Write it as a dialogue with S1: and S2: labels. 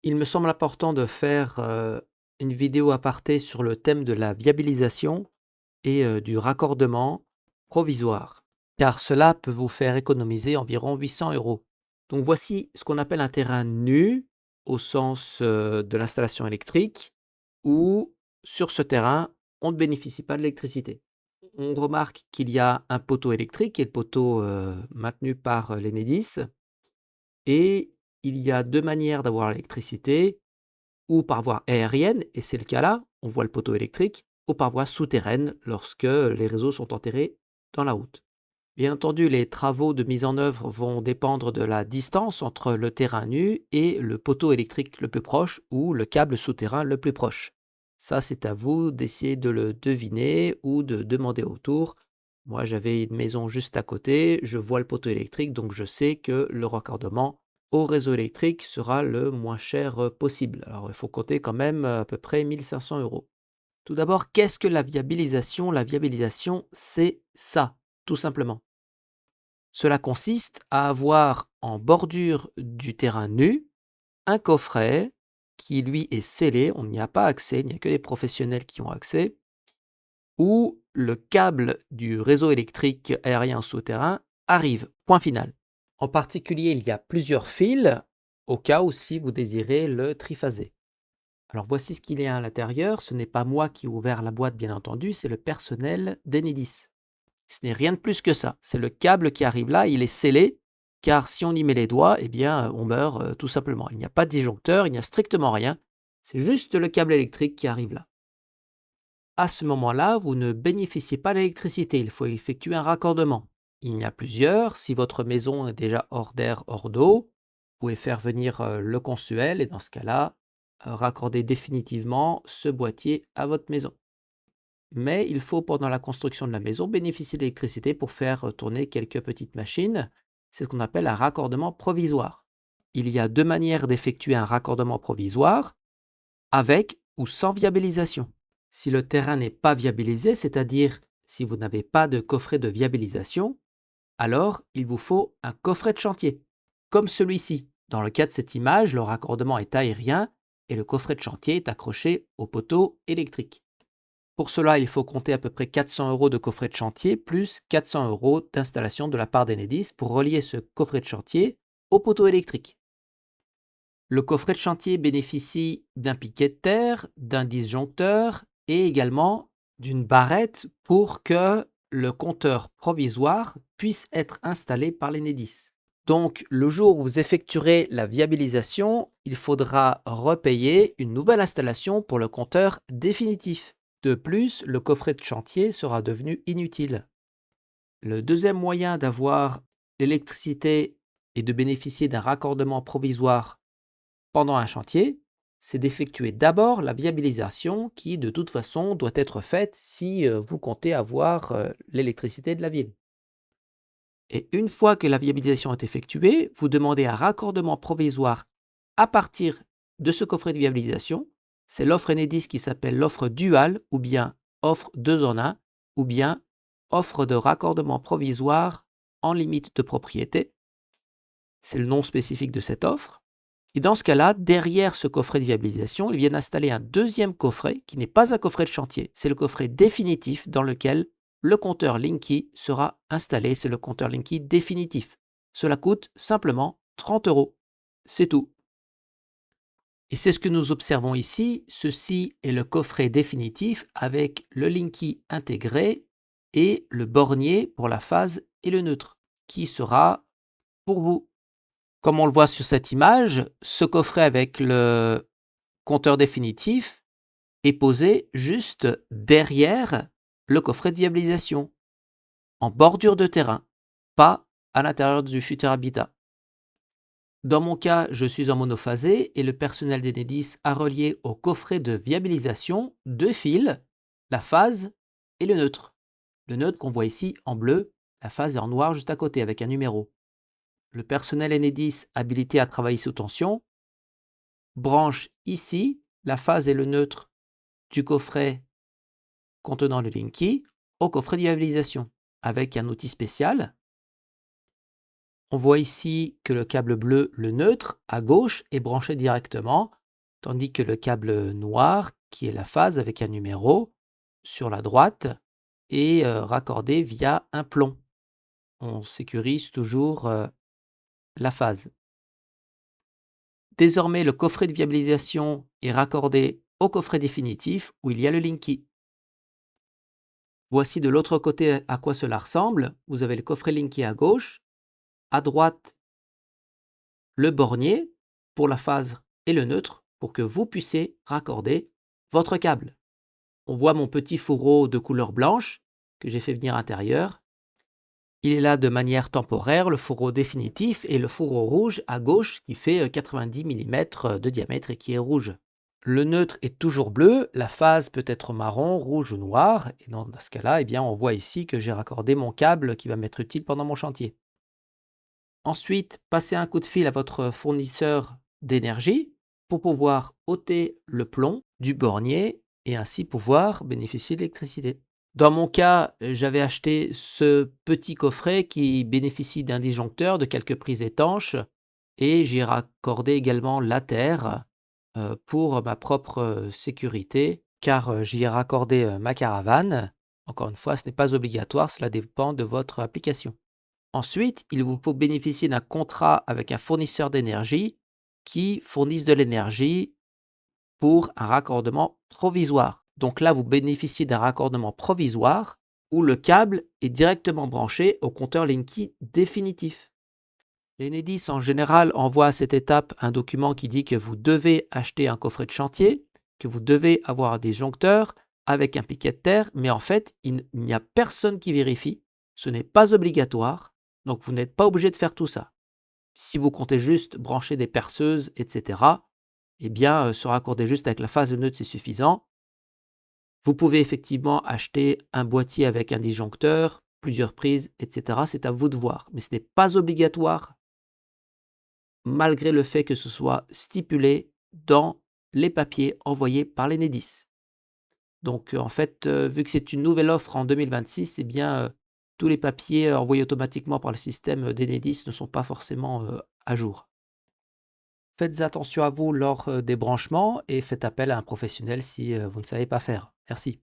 S1: Il me semble important de faire, une vidéo aparté sur le thème de la viabilisation et du raccordement provisoire, car cela peut vous faire économiser environ 800 euros. Donc voici ce qu'on appelle un terrain nu au sens, de l'installation électrique où sur ce terrain, on ne bénéficie pas de l'électricité. On remarque qu'il y a un poteau électrique qui est le poteau, maintenu par, l'Enedis et il y a 2 manières d'avoir l'électricité, ou par voie aérienne, et c'est le cas là, on voit le poteau électrique, ou par voie souterraine lorsque les réseaux sont enterrés dans la route. Bien entendu, les travaux de mise en œuvre vont dépendre de la distance entre le terrain nu et le poteau électrique le plus proche ou le câble souterrain le plus proche. Ça, c'est à vous d'essayer de le deviner ou de demander autour. Moi, j'avais une maison juste à côté, je vois le poteau électrique, donc je sais que le raccordement au réseau électrique sera le moins cher possible. Alors, il faut compter quand même à peu près 1500 euros. Tout d'abord, qu'est-ce que la viabilisation? La viabilisation, c'est ça, tout simplement. Cela consiste à avoir en bordure du terrain nu un coffret qui lui est scellé, on n'y a pas accès, il n'y a que les professionnels qui ont accès, où le câble du réseau électrique aérien souterrain arrive, point final. En particulier, il y a plusieurs fils au cas où si vous désirez le triphaser. Alors voici ce qu'il y a à l'intérieur, ce n'est pas moi qui ai ouvert la boîte bien entendu, c'est le personnel d'Enedis. Ce n'est rien de plus que ça. C'est le câble qui arrive là, il est scellé, car si on y met les doigts, eh bien, on meurt tout simplement. Il n'y a pas de disjoncteur, il n'y a strictement rien. C'est juste le câble électrique qui arrive là. À ce moment-là, vous ne bénéficiez pas d'électricité, il faut effectuer un raccordement. Il y en a plusieurs. Si votre maison est déjà hors d'air, hors d'eau, vous pouvez faire venir le consuel et dans ce cas-là, raccorder définitivement ce boîtier à votre maison. Mais il faut, pendant la construction de la maison, bénéficier de l'électricité pour faire tourner quelques petites machines. C'est ce qu'on appelle un raccordement provisoire. Il y a deux manières d'effectuer un raccordement provisoire, avec ou sans viabilisation. Si le terrain n'est pas viabilisé, c'est-à-dire si vous n'avez pas de coffret de viabilisation, alors il vous faut un coffret de chantier, comme celui-ci. Dans le cas de cette image, le raccordement est aérien et le coffret de chantier est accroché au poteau électrique. Pour cela, il faut compter à peu près 400 euros de coffret de chantier plus 400 euros d'installation de la part d'Enedis pour relier ce coffret de chantier au poteau électrique. Le coffret de chantier bénéficie d'un piquet de terre, d'un disjoncteur et également d'une barrette pour que le compteur provisoire puisse être installé par l'Enedis. Donc, le jour où vous effectuerez la viabilisation, il faudra repayer une nouvelle installation pour le compteur définitif. De plus, le coffret de chantier sera devenu inutile. Le deuxième moyen d'avoir l'électricité et de bénéficier d'un raccordement provisoire pendant un chantier, c'est d'effectuer d'abord la viabilisation qui, de toute façon, doit être faite si vous comptez avoir l'électricité de la ville. Et une fois que la viabilisation est effectuée, vous demandez un raccordement provisoire à partir de ce coffret de viabilisation. C'est l'offre Enedis qui s'appelle l'offre dual ou bien offre 2 en 1 ou bien offre de raccordement provisoire en limite de propriété. C'est le nom spécifique de cette offre. Et dans ce cas-là, derrière ce coffret de viabilisation, ils viennent installer un deuxième coffret qui n'est pas un coffret de chantier. C'est le coffret définitif dans lequel le compteur Linky sera installé. C'est le compteur Linky définitif. Cela coûte simplement 30 euros. C'est tout. Et c'est ce que nous observons ici. Ceci est le coffret définitif avec le Linky intégré et le bornier pour la phase et le neutre qui sera pour vous. Comme on le voit sur cette image, ce coffret avec le compteur définitif est posé juste derrière le coffret de viabilisation, en bordure de terrain, pas à l'intérieur du futur habitat. Dans mon cas, je suis en monophasé et le personnel d'Enedis a relié au coffret de viabilisation deux fils, la phase et le neutre. Le neutre qu'on voit ici en bleu, la phase est en noir juste à côté avec un numéro. Le personnel Enedis habilité à travailler sous tension branche ici la phase et le neutre du coffret contenant le Linky au coffret de viabilisation avec un outil spécial On voit ici que le câble bleu, le neutre, à gauche, est branché directement, tandis que le câble noir, qui est la phase avec un numéro, sur la droite, est raccordé via un plomb. On sécurise toujours la phase. Désormais, le coffret de viabilisation est raccordé au coffret définitif où il y a le Linky. Voici de l'autre côté à quoi cela ressemble. Vous avez le coffret Linky à gauche, à droite le bornier pour la phase et le neutre pour que vous puissiez raccorder votre câble. On voit mon petit fourreau de couleur blanche que j'ai fait venir à l'intérieur. Il est là de manière temporaire, le fourreau définitif et le fourreau rouge à gauche qui fait 90 mm de diamètre et qui est rouge. Le neutre est toujours bleu, la phase peut être marron, rouge ou noir. Et dans ce cas-là, eh bien, on voit ici que j'ai raccordé mon câble qui va m'être utile pendant mon chantier. Ensuite, passez un coup de fil à votre fournisseur d'énergie pour pouvoir ôter le plomb du bornier et ainsi pouvoir bénéficier de l'électricité. Dans mon cas, j'avais acheté ce petit coffret qui bénéficie d'un disjoncteur, de quelques prises étanches et j'y ai raccordé également la terre pour ma propre sécurité car j'y ai raccordé ma caravane. Encore une fois, ce n'est pas obligatoire, cela dépend de votre application. Ensuite, il vous faut bénéficier d'un contrat avec un fournisseur d'énergie qui fournisse de l'énergie pour un raccordement provisoire. Donc là, vous bénéficiez d'un raccordement provisoire où le câble est directement branché au compteur Linky définitif. L'Enedis, en général, envoie à cette étape un document qui dit que vous devez acheter un coffret de chantier, que vous devez avoir des disjoncteurs avec un piquet de terre, mais en fait, il n'y a personne qui vérifie. Ce n'est pas obligatoire, donc vous n'êtes pas obligé de faire tout ça. Si vous comptez juste brancher des perceuses, etc., eh bien, se raccorder juste avec la phase neutre, c'est suffisant. Vous pouvez effectivement acheter un boîtier avec un disjoncteur, plusieurs prises, etc. C'est à vous de voir, mais ce n'est pas obligatoire malgré le fait que ce soit stipulé dans les papiers envoyés par l'Enedis. Donc, en fait, vu que c'est une nouvelle offre en 2026, eh bien, tous les papiers envoyés automatiquement par le système d'Enedis ne sont pas forcément à jour. Faites attention à vous lors des branchements et faites appel à un professionnel si vous ne savez pas faire. Merci.